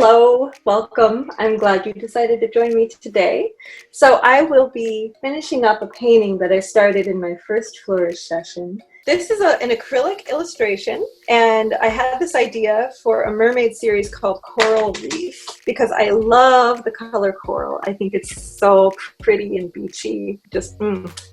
Hello, welcome. I'm glad you decided to join me today. So I will be finishing up a painting that I started in my first Flourish session. This is an acrylic illustration, and I had this idea for a mermaid series called Coral Reef because I love the color coral. I think it's so pretty and beachy, just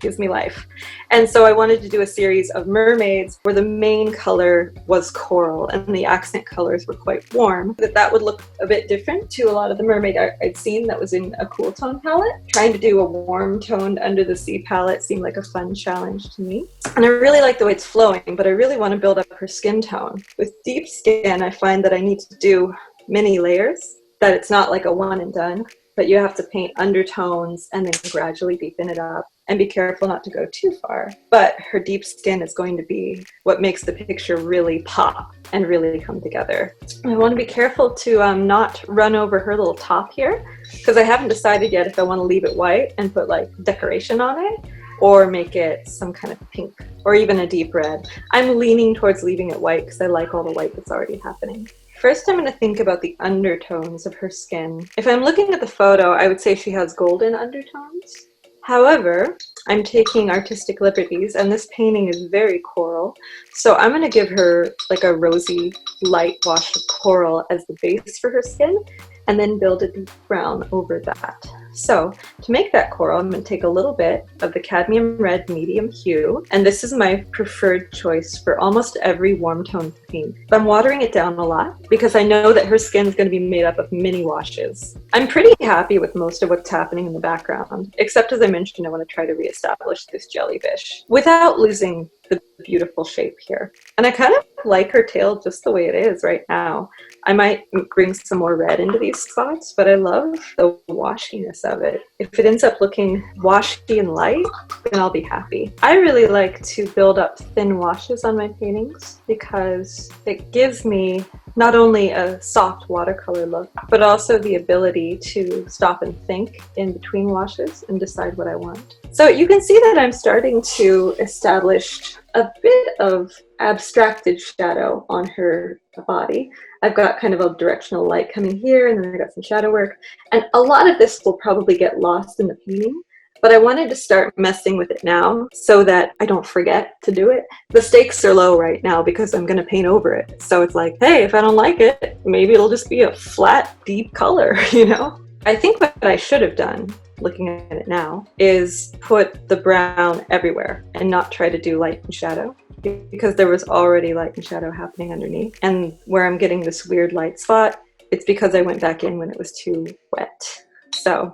gives me life. And so I wanted to do a series of mermaids where the main color was coral and the accent colors were quite warm. That would look a bit different to a lot of the mermaid art I'd seen that was in a cool tone palette. Trying to do a warm toned under the sea palette seemed like a fun challenge to me. And I really like the way it's flowing, but I really want to build up her skin tone. With deep skin, I find that I need to do many layers, that it's not like a one and done, but you have to paint undertones and then gradually deepen it up and be careful not to go too far. But her deep skin is going to be what makes the picture really pop and really come together. I want to be careful to not run over her little top here, because I haven't decided yet if I want to leave it white and put like decoration on it, or make it some kind of pink, or even a deep red. I'm leaning towards leaving it white because I like all the white that's already happening. First, I'm going to think about the undertones of her skin. If I'm looking at the photo, I would say she has golden undertones. However, I'm taking artistic liberties, and this painting is very coral, so I'm going to give her like a rosy light wash of coral as the base for her skin, and then build a deep brown over that. So to make that coral, I'm going to take a little bit of the cadmium red medium hue, and this is my preferred choice for almost every warm tone paint. But I'm watering it down a lot because I know that her skin is going to be made up of mini washes. I'm pretty happy with most of what's happening in the background, except as I mentioned, I want to try to reestablish this jellyfish without losing the beautiful shape here. And I kind of like her tail just the way it is right now. I might bring some more red into these spots, but I love the washiness of it. If it ends up looking washy and light, then I'll be happy. I really like to build up thin washes on my paintings because it gives me not only a soft watercolor look, but also the ability to stop and think in between washes and decide what I want. So you can see that I'm starting to establish a bit of abstracted shadow on her body. I've got kind of a directional light coming here, and then I got some shadow work. And a lot of this will probably get lost in the painting, but I wanted to start messing with it now so that I don't forget to do it. The stakes are low right now because I'm going to paint over it. So it's like, hey, if I don't like it, maybe it'll just be a flat, deep color, you know? I think what I should have done, looking at it now, is put the brown everywhere and not try to do light and shadow, because there was already light and shadow happening underneath. And where I'm getting this weird light spot, it's because I went back in when it was too wet. So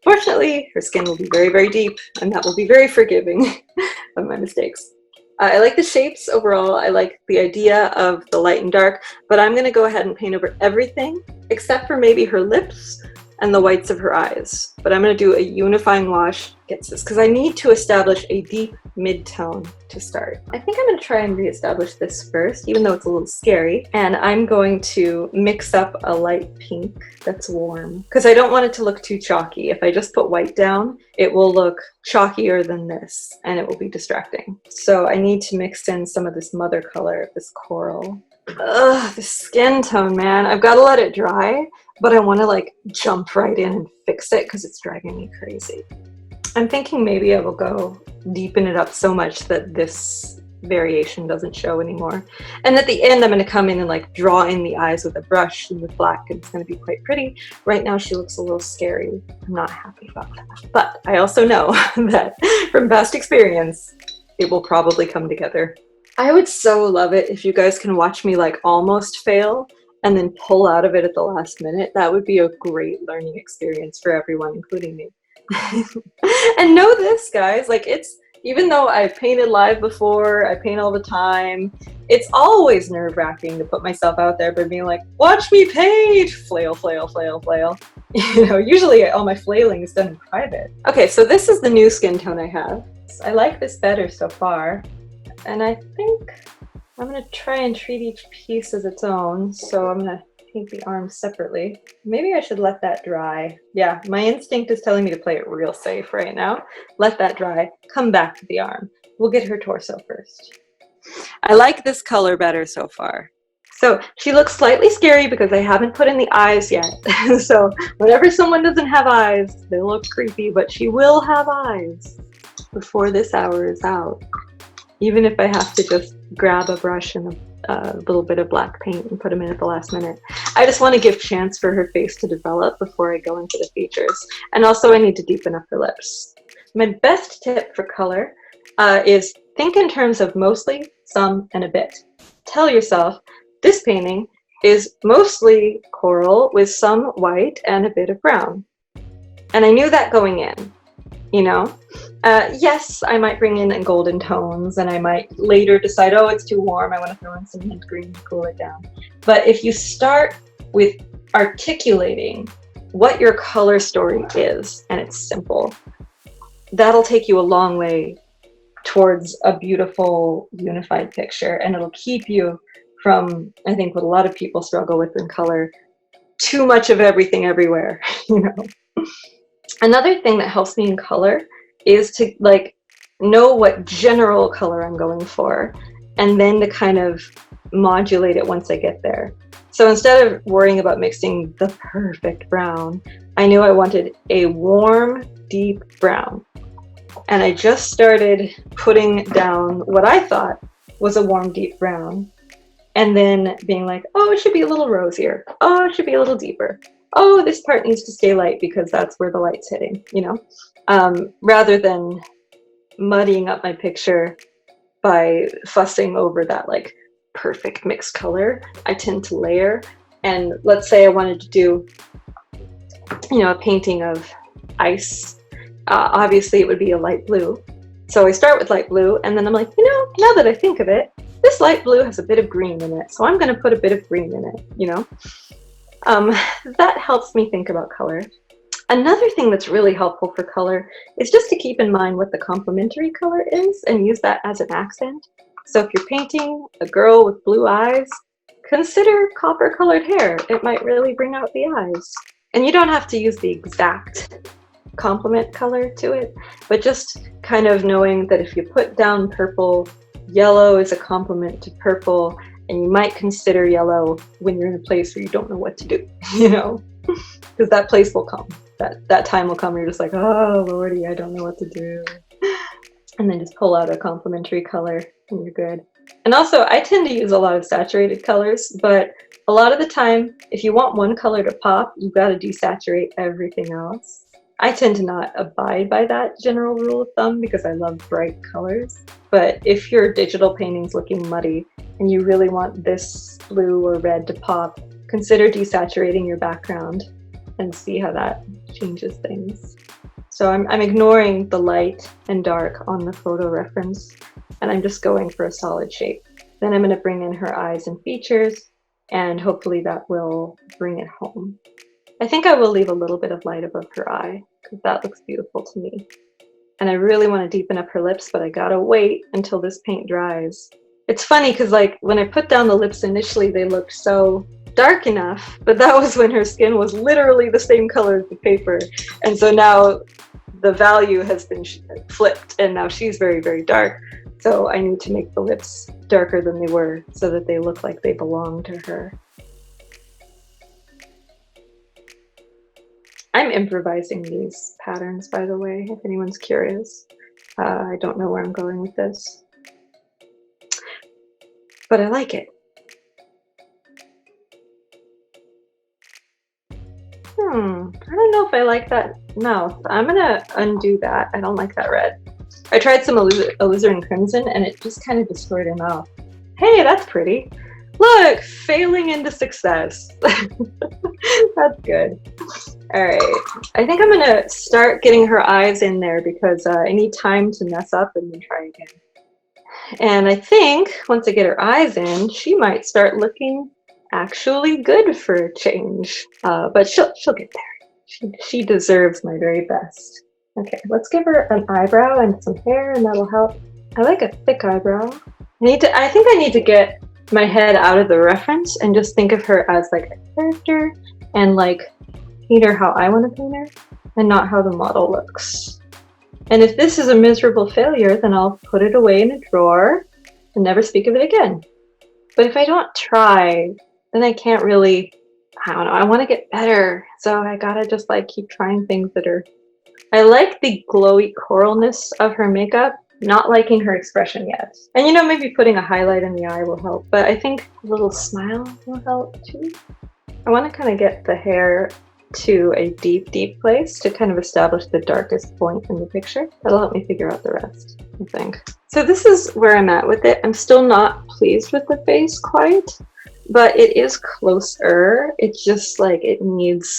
fortunately, her skin will be very, very deep, and that will be very forgiving of my mistakes. I like the shapes overall. I like the idea of the light and dark, but I'm going to go ahead and paint over everything except for maybe her lips and the whites of her eyes. But I'm going to do a unifying wash against this because I need to establish a deep mid-tone to start. I think I'm going to try and reestablish this first, even though it's a little scary. And I'm going to mix up a light pink that's warm because I don't want it to look too chalky. If I just put white down, it will look chalkier than this and it will be distracting. So I need to mix in some of this mother color, this coral. Ugh, the skin tone, man. I've got to let it dry, but I want to like jump right in and fix it because it's driving me crazy. I'm thinking maybe I will go deepen it up so much that this variation doesn't show anymore. And at the end, I'm going to come in and like draw in the eyes with a brush and with black, and it's going to be quite pretty. Right now, she looks a little scary. I'm not happy about that. But I also know that from past experience, it will probably come together. I would so love it if you guys can watch me like almost fail and then pull out of it at the last minute. That would be a great learning experience for everyone, including me. And know this, guys, like it's, even though I've painted live before, I paint all the time, it's always nerve-wracking to put myself out there by being like, watch me paint, flail, flail, flail, flail. You know, usually all my flailing is done in private. Okay, so this is the new skin tone I have. I like this better so far. And I think I'm going to try and treat each piece as its own. So I'm going to paint the arms separately. Maybe I should let that dry. Yeah, my instinct is telling me to play it real safe right now. Let that dry. Come back to the arm. We'll get her torso first. I like this color better so far. So she looks slightly scary because I haven't put in the eyes yet. So whenever someone doesn't have eyes, they look creepy, but she will have eyes before this hour is out. Even if I have to just grab a brush and a little bit of black paint and put them in at the last minute. I just want to give chance for her face to develop before I go into the features. And also I need to deepen up her lips. My best tip for color is think in terms of mostly, some, and a bit. Tell yourself, this painting is mostly coral with some white and a bit of brown. And I knew that going in, you know? Yes, I might bring in golden tones, and I might later decide, oh, it's too warm, I want to throw in some mint green to cool it down. But if you start with articulating what your color story is, and it's simple, that'll take you a long way towards a beautiful, unified picture, and it'll keep you from, I think what a lot of people struggle with in color, too much of everything everywhere, you know? Another thing that helps me in color is to like know what general color I'm going for, and then to kind of modulate it once I get there. So instead of worrying about mixing the perfect brown, I knew I wanted a warm, deep brown. And I just started putting down what I thought was a warm, deep brown, and then being like, oh, it should be a little rosier. Oh, it should be a little deeper. Oh, this part needs to stay light because that's where the light's hitting, you know? Rather than muddying up my picture by fussing over that like perfect mixed color, I tend to layer. And let's say I wanted to do, you know, a painting of ice. Obviously it would be a light blue. So I start with light blue, and then I'm like, you know, now that I think of it, this light blue has a bit of green in it, so I'm going to put a bit of green in it, you know? That helps me think about color. Another thing that's really helpful for color is just to keep in mind what the complementary color is and use that as an accent. So if you're painting a girl with blue eyes, consider copper colored hair. It might really bring out the eyes. And you don't have to use the exact complement color to it, but just kind of knowing that if you put down purple, yellow is a complement to purple, and you might consider yellow when you're in a place where you don't know what to do, you know, because that place will come. That time will come where you're just like, oh, Lordy, I don't know what to do. And then just pull out a complementary color and you're good. And also, I tend to use a lot of saturated colors, but a lot of the time, if you want one color to pop, you've got to desaturate everything else. I tend to not abide by that general rule of thumb because I love bright colors. But if your digital painting's looking muddy and you really want this blue or red to pop, consider desaturating your background and see how that changes things. So I'm ignoring the light and dark on the photo reference, and I'm just going for a solid shape. Then I'm going to bring in her eyes and features, and hopefully that will bring it home. I think I will leave a little bit of light above her eye, because that looks beautiful to me. And I really want to deepen up her lips, but I gotta wait until this paint dries. It's funny, because like when I put down the lips initially, they looked so dark enough, but that was when her skin was literally the same color as the paper. And so now the value has been flipped, and now she's very, very dark. So I need to make the lips darker than they were so that they look like they belong to her. I'm improvising these patterns, by the way, if anyone's curious. I don't know where I'm going with this, but I like it. I don't know if I like that mouth. I'm gonna undo that. I don't like that red. I tried some alizarin crimson and it just kind of destroyed her mouth. Hey, that's pretty. Look, failing into success. That's good. All right, I think I'm gonna start getting her eyes in there because I need time to mess up and then try again. And I think once I get her eyes in, she might start looking actually good for a change. But she'll get there. She deserves my very best. Okay, let's give her an eyebrow and some hair, and that'll help. I like a thick eyebrow. I think I need to get my head out of the reference and just think of her as like a character and like paint her how I want to paint her and not how the model looks. And if this is a miserable failure, then I'll put it away in a drawer and never speak of it again. But if I don't try, then I can't really, I don't know, I want to get better. So I gotta just like keep trying things that are, I like the glowy coralness of her makeup, not liking her expression yet. And you know, maybe putting a highlight in the eye will help, but I think a little smile will help too. I want to kind of get the hair to a deep, deep place to kind of establish the darkest point in the picture. That'll help me figure out the rest, I think. So this is where I'm at with it. I'm still not pleased with the face quite, but it is closer. It's just like it needs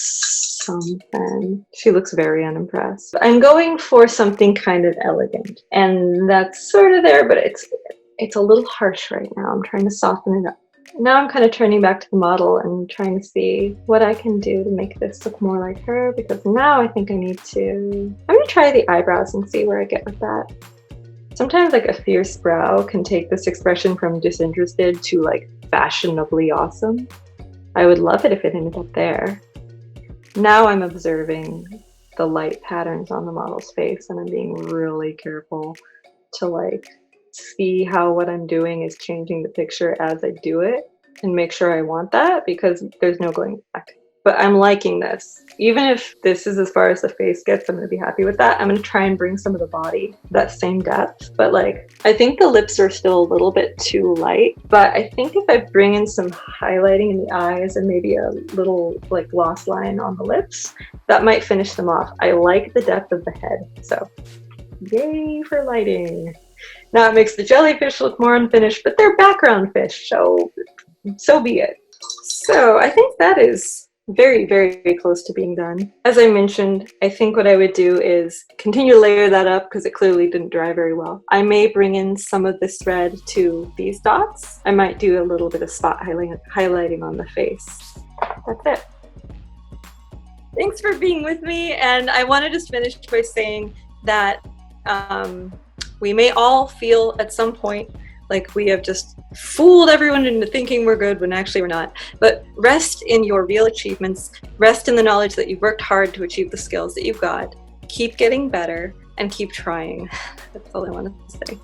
something. She looks very unimpressed. I'm going for something kind of elegant, and that's sort of there, but it's a little harsh right now. I'm trying to soften it up. Now I'm kind of turning back to the model and trying to see what I can do to make this look more like her, because now I think I'm going to try the eyebrows and see where I get with that. Sometimes like a fierce brow can take this expression from disinterested to like fashionably awesome. I would love it if it ended up there. Now I'm observing the light patterns on the model's face, and I'm being really careful to like see how what I'm doing is changing the picture as I do it, and make sure I want that, because there's no going back. But I'm liking this. Even if this is as far as the face gets, I'm gonna be happy with that. I'm gonna try and bring some of the body that same depth, but like, I think the lips are still a little bit too light, but I think if I bring in some highlighting in the eyes and maybe a little like gloss line on the lips, that might finish them off. I like the depth of the head, so yay for lighting. Now it makes the jellyfish look more unfinished, but they're background fish, so be it. So I think that is very, very close to being done. As I mentioned, I think what I would do is continue to layer that up because it clearly didn't dry very well. I may bring in some of this thread to these dots. I might do a little bit of spot highlighting on the face. That's it. Thanks for being with me, and I want to just finish by saying that we may all feel at some point like we have just fooled everyone into thinking we're good when actually we're not. But rest in your real achievements. Rest in the knowledge that you've worked hard to achieve the skills that you've got. Keep getting better and keep trying. That's all I want to say.